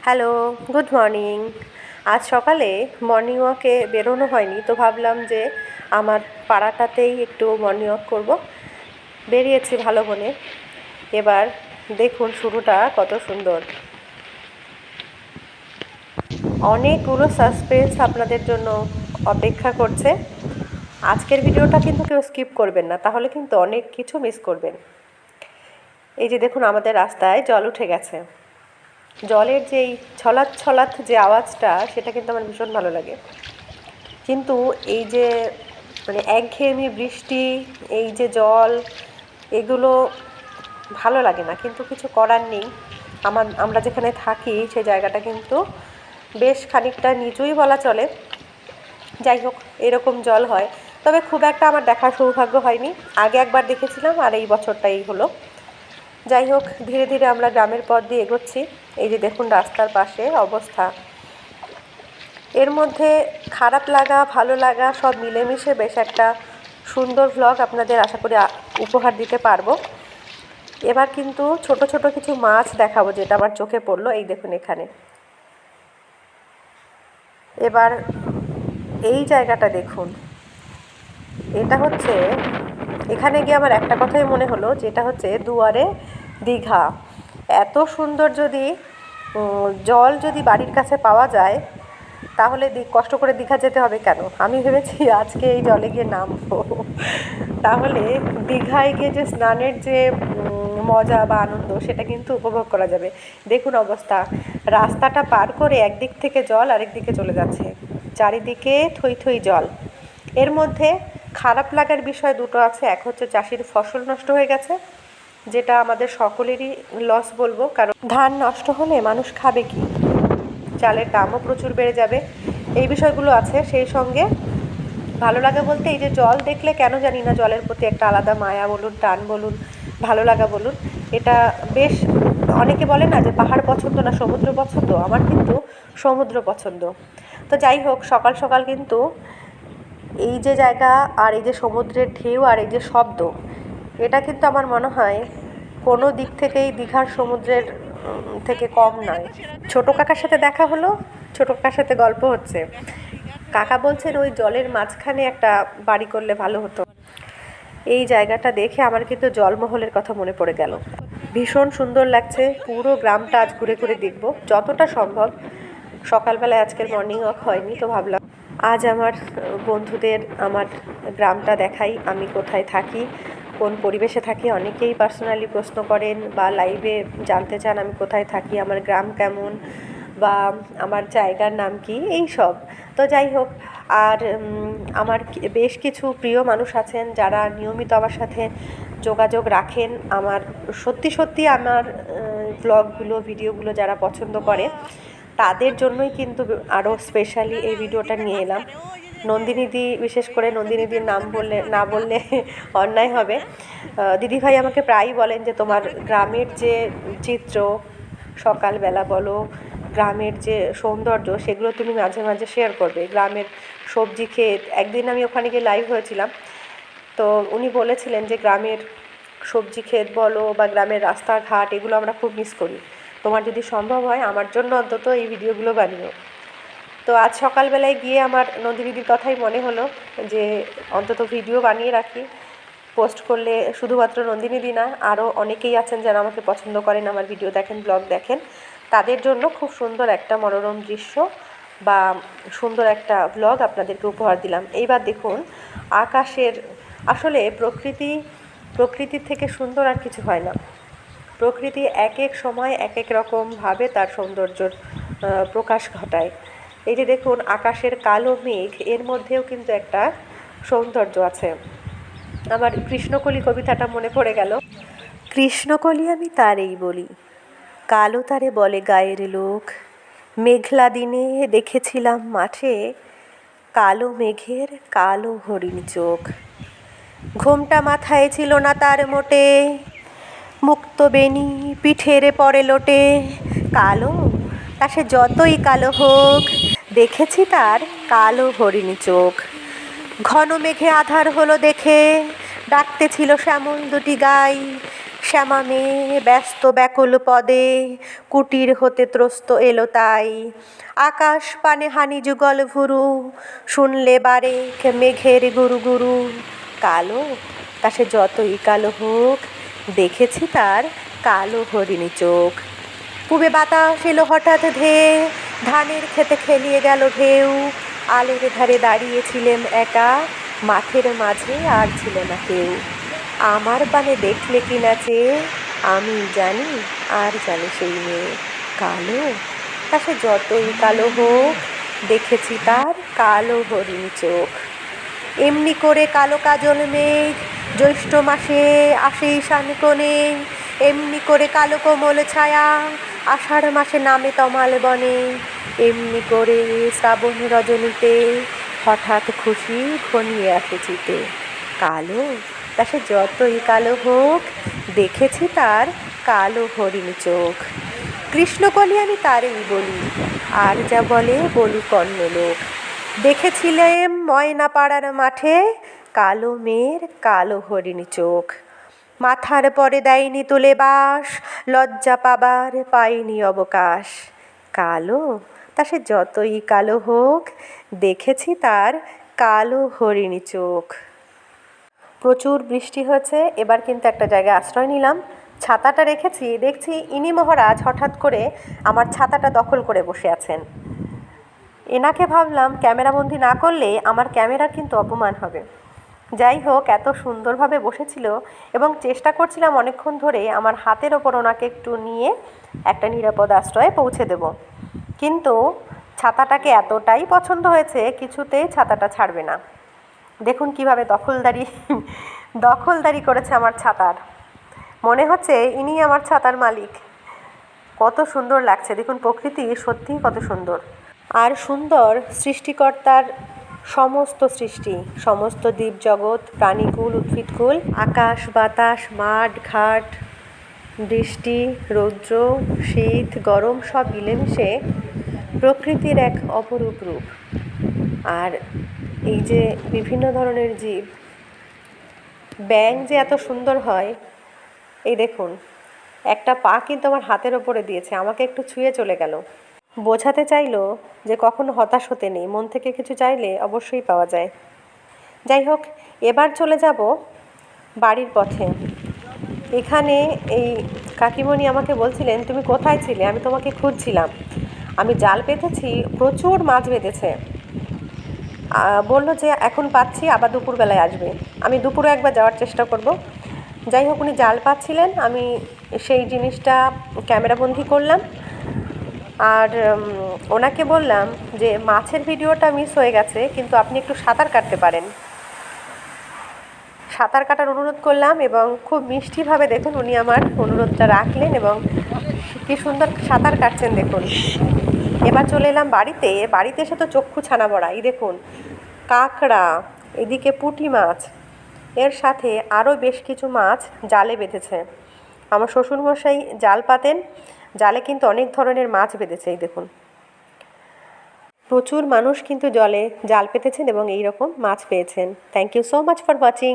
Hello, good morning. আজ সকালে morning ওয়াকে বেরোনো হয়নি, তো ভাবলাম যে আমার পাড়াটাতেই একটু মর্নিং ওয়াক করবো। বেরিয়েছি ভালো মনে। এবার দেখুন শুরুটা কত সুন্দর। অনেকগুলো সাসপেন্স আপনাদের জন্য অপেক্ষা করছে। আজকের ভিডিওটা কিন্তু কেউ স্কিপ করবেন না, তাহলে কিন্তু অনেক কিছু মিস করবেন। এই যে দেখুন, আমাদের রাস্তায় জল উঠে গেছে। জলের যেই ছলাৎ ছলাৎ যে আওয়াজটা, সেটা কিন্তু আমার ভীষণ ভালো লাগে। কিন্তু এই যে একঘেয়েমি বৃষ্টি, এই যে জল, এগুলো ভালো লাগে না, কিন্তু কিছু করার নেই। আমরা যেখানে থাকি সেই জায়গাটা কিন্তু বেশ খানিকটা নিচুই বলা চলে। যাই হোক, এরকম জল হয়, তবে খুব একটা আমার দেখার সৌভাগ্য হয়নি। আগে একবার দেখেছিলাম, আর এই বছরটাই হলো। যাই হোক, ধীরে ধীরে আমরা গ্রামের পথ দিয়ে এগোচ্ছি। এই যে দেখুন রাস্তার পাশে অবস্থা। এর মধ্যে খারাপ লাগা, ভালো লাগা সব মিলেমিশে বেশ একটা সুন্দর ভ্লগ আপনাদের আশা করি উপহার দিতে পারবো। এবার কিন্তু ছোট ছোট কিছু মাছ দেখাবো, যেটা আমার চোখে পড়লো। এই দেখুন এখানে। এবার এই জায়গাটা দেখুন। এটা হচ্ছে, এখানে গিয়ে আমার একটা কথাই মনে হলো, যেটা হচ্ছে দুয়ারে দীঘা। এত সুন্দর যদি জল যদি বাড়ির কাছে পাওয়া যায়, তাহলে কষ্ট করে দীঘা যেতে হবে কেন? আমি ভেবেছি আজকে এই জলে গিয়ে নামবো, তাহলে দীঘায় গিয়ে যে স্নানের যে মজা বা আনন্দ, সেটা কিন্তু উপভোগ করা যাবে। দেখুন অবস্থা, রাস্তাটা পার করে একদিক থেকে জল আরেক দিকে চলে যাচ্ছে, চারিদিকে থই থই জল। এর মধ্যে খারাপ লাগার বিষয় দুটো আছে। এক হচ্ছে চাষির ফসল নষ্ট হয়ে গেছে, যেটা আমাদের সকলেরই লস বলবো, কারণ ধান নষ্ট হলে মানুষ খাবে কি? চালের দামও প্রচুর বেড়ে যাবে। এই বিষয়গুলো আছে। সেই সঙ্গে ভালো লাগে বলতে, এই যে জল দেখলে কেন জানি না জলের প্রতি একটা আলাদা মায়া বলুন, টান বলুন, ভালো লাগা বলুন, এটা বেশ। অনেকে বলে না যে পাহাড় পছন্দ না সমুদ্র পছন্দ, আমার কিন্তু সমুদ্র পছন্দ। তো যাই হোক, সকাল সকাল কিন্তু এই যে জায়গা, আর এই যে সমুদ্রের ঢেউ, আর এই যে শব্দ, এটা কিন্তু আমার মনে হয় কোনো দিক থেকেই দীঘার সমুদ্রের থেকে কম নয়। ছোটো কাকার সাথে দেখা হলো, ছোটো কাকার সাথে গল্প হচ্ছে। কাকা বলছেন ওই জলের মাঝখানে একটা বাড়ি করলে ভালো হতো। এই জায়গাটা দেখে আমার কিন্তু জলমহলের কথা মনে পড়ে গেল। ভীষণ সুন্দর লাগছে। পুরো গ্রামটা আজ ঘুরে ঘুরে দেখব যতটা সম্ভব। সকালবেলায় আজকের মর্নিং ওয়াক হয়নি, তো ভাবলাম আজ আমার বন্ধুদের আমার গ্রামটা দেখাই। আমি কোথায় থাকি, কোন পরিবেশে থাকি। অনেকেই পার্সোনালি প্রশ্ন করেন বা লাইভে জানতে চান আমি কোথায় থাকি, আমার গ্রাম কেমন, বা আমার জায়গার নাম কি, এই সব। তো যাই হোক, আর আমার বেশ কিছু প্রিয় মানুষ আছেন যারা নিয়মিত আমার সাথে যোগাযোগ রাখেন। আমার সত্যি সত্যি আমার ব্লগগুলো, ভিডিওগুলো যারা পছন্দ করে, তাদের জন্যই কিন্তু আরও স্পেশালি এই ভিডিওটা নিয়ে এলাম। নন্দিনীদি, বিশেষ করে নন্দিনীদির নাম না বললে অন্যায় হবে। দিদিভাই আমাকে প্রায়ই বলেন যে তোমার গ্রামের যে চিত্র, সকালবেলা বলো, গ্রামের যে সৌন্দর্য, সেগুলো তুমি মাঝে মাঝে শেয়ার করবে। গ্রামের সবজি ক্ষেত, একদিন আমি ওখানে গিয়ে লাইভ হয়েছিলাম, তো উনি বলেছিলেন যে গ্রামের সবজি ক্ষেত বলো বা গ্রামের রাস্তাঘাট, এগুলো আমরা খুব মিস করি। তোমার যদি সম্ভব হয় আমার জন্য অন্তত এই ভিডিওগুলো বানিও। তো আজ সকালবেলায় গিয়ে আমার নন্দিনীদির কথাই মনে হলো যে অন্তত ভিডিও বানিয়ে রাখি। পোস্ট করলে শুধুমাত্র নন্দিনীদি না, আরও অনেকেই আছেন যারা আমাকে পছন্দ করেন, আমার ভিডিও দেখেন, ব্লগ দেখেন, তাদের জন্য খুব সুন্দর একটা মনোরম দৃশ্য বা সুন্দর একটা ব্লগ আপনাদেরকে উপহার দিলাম। এইবার দেখুন আকাশের, আসলে প্রকৃতির থেকে সুন্দর আর কিছু হয় না। প্রকৃতি এক এক সময় এক এক রকমভাবে তার সৌন্দর্যর প্রকাশ ঘটায়। এই যে দেখুন আকাশের কালো মেঘ, এর মধ্যেও কিন্তু একটা সৌন্দর্য আছে। আমার কৃষ্ণকলি কবিতাটা মনে পড়ে গেল। কৃষ্ণকলি আমি তারেই বলি, কালো তারে বলে গায়ের লোক। মেঘলা দিনে দেখেছিলাম মাঠে, কালো মেঘের কালো হরিণ চোখ। ঘোমটা মাথায় ছিল না তার মোটে, মুক্ত বেনি পিঠেরে পরে লোটে। কালো, তা সে যতই কালো হোক, দেখেছি তার কালো হরিণ চোখ। ঘন মেঘে আধার হলো দেখে, ডাকতে ছিল শ্যামল দুটি গাই। শ্যামা মেয়ে ব্যস্ত ব্যাকুল পদে কুটির হতে ত্রস্ত এলো তাই। আকাশ পানে হানি যুগল ভুরু শুনলে বারে মেঘের গুরু গুরু। কালো তা সে যতই কালো হোক, দেখেছি তার কালো হরিণী চোখ। পূবে বাতাস এলো হঠাৎ ধেয়ে ধানের খেতে খেলিয়ে গেল ঢেউ। আলের ধারে দাঁড়িয়েছিলেম একা, মাঠের মাঝে আর ছিল না কেউ। আমার পানে দেখলে কি না চেয়ে, আমি জানি আর জানি সেই মেয়ে। কালো তা সে যতই কালো হোক, দেখেছি তার কালো হরিণী চোখ। এমনি করে কালো কাজল মেঘ জ্যৈষ্ঠ মাসে আসে ঈশান কোণে। এমনি করে কালো কোমল ছায়া আষাঢ় মাসে নামে তমাল বনে। এমনি করে শ্রাবণ রজনীতে হঠাৎ খুশি ঘনিয়ে আসে চিতে। কালো তা সে যতই কালো হোক, দেখেছি তার কালো হরিণী চোখ। কৃষ্ণকলি আমি তারই বলি, আর যা বলে বলুক অন্য লোক। দেখেছিলেম ময়না পাড়ার মাঠে কালো মেয়ের কালো হরিণী চোখ। মাথার পরে দেয়নি তুলে বাস, লজ্জা পাবার পাইনি অবকাশ। কালো তা সে যতই কালো হোক, দেখেছি তার কালো হরিণী চোখ। প্রচুর বৃষ্টি হয়েছে, এবার কিন্তু একটা জায়গায় আশ্রয় নিলাম। ছাতাটা রেখেছি, দেখছি ইনি মহারাজ হঠাৎ করে আমার ছাতাটা দখল করে বসে আছেন। এনাকে ভাবলাম ক্যামেরাবন্দি না করলে আমার ক্যামেরার কিন্তু অপমান হবে। যাই হোক, এত সুন্দরভাবে বসেছিল এবং চেষ্টা করছিলাম অনেকক্ষণ ধরে আমার হাতের ওপর ওনাকে একটু নিয়ে একটা নিরাপদ আশ্রয়ে পৌঁছে দেব, কিন্তু ছাতাটাকে এতটাই পছন্দ হয়েছে কিছুতেই ছাতাটা ছাড়বে না। দেখুন কিভাবে দখলদারি করেছে আমার ছাতার। মনে হচ্ছে ইনি আমার ছাতার মালিক। কত সুন্দর লাগছে দেখুন, প্রকৃতি সত্যিই কত সুন্দর। আর সুন্দর সৃষ্টিকর্তার সমস্ত সৃষ্টি, সমস্ত জীবজগৎ, প্রাণীকুল, উদ্ভিদকুল, আকাশ বাতাস, মাঠ ঘাট, বৃষ্টি রৌদ্র, শীত গরম সব মিলেমিশে প্রকৃতির এক অপরূপ রূপ। আর এই যে বিভিন্ন ধরনের জীব, ব্যাঙ যে এত সুন্দর হয়, এই দেখুন একটা পা কিন্তু আমার হাতের ওপরে দিয়েছে, আমাকে একটু ছুঁয়ে চলে গেল। বোঝাতে চাইলো যে কখনো হতাশ হতে নেই, মন থেকে কিছু চাইলে অবশ্যই পাওয়া যায়। যাই হোক, এবার চলে যাব বাড়ির পথে। এখানে এই কাকিমণি আমাকে বলছিলেন, তুমি কোথায় ছিলে, আমি তোমাকে খুঁজছিলাম। আমি জাল পেতেছি, প্রচুর মাছ বেঁধেছে। বললো যে এখন পাচ্ছি, আবার দুপুরবেলায় আসবে। আমি দুপুরে একবার যাওয়ার চেষ্টা করব। যাই হোক, উনি জাল পাচ্ছিলেন, আমি সেই জিনিসটা ক্যামেরাবন্দি করলাম। আর ওনাকে বললাম যে মাছের ভিডিওটা মিস হয়ে গেছে, কিন্তু আপনি একটু সাঁতার কাটতে পারেন। সাঁতার কাটার অনুরোধ করলাম এবং খুব মিষ্টিভাবে দেখুন উনি আমার অনুরোধটা রাখলেন এবং কী সুন্দর সাঁতার কাটছেন দেখুন। এবার চলে এলাম বাড়িতে। বাড়িতে এসে তো চক্ষু ছানা বড়া। এই দেখুন কাঁকড়া, এদিকে পুঁটি মাছ, এর সাথে আরও বেশ কিছু মাছ জালে বেঁধেছে। আমার শ্বশুরমশাই জাল পাতেন, জালে কিন্তু অনেক ধরনের মাছ বেঁধেছে। এই দেখুন প্রচুর মানুষ কিন্তু জলে জাল পেতেছেন এবং এই রকম মাছ পেয়েছেন। Thank you so much for watching.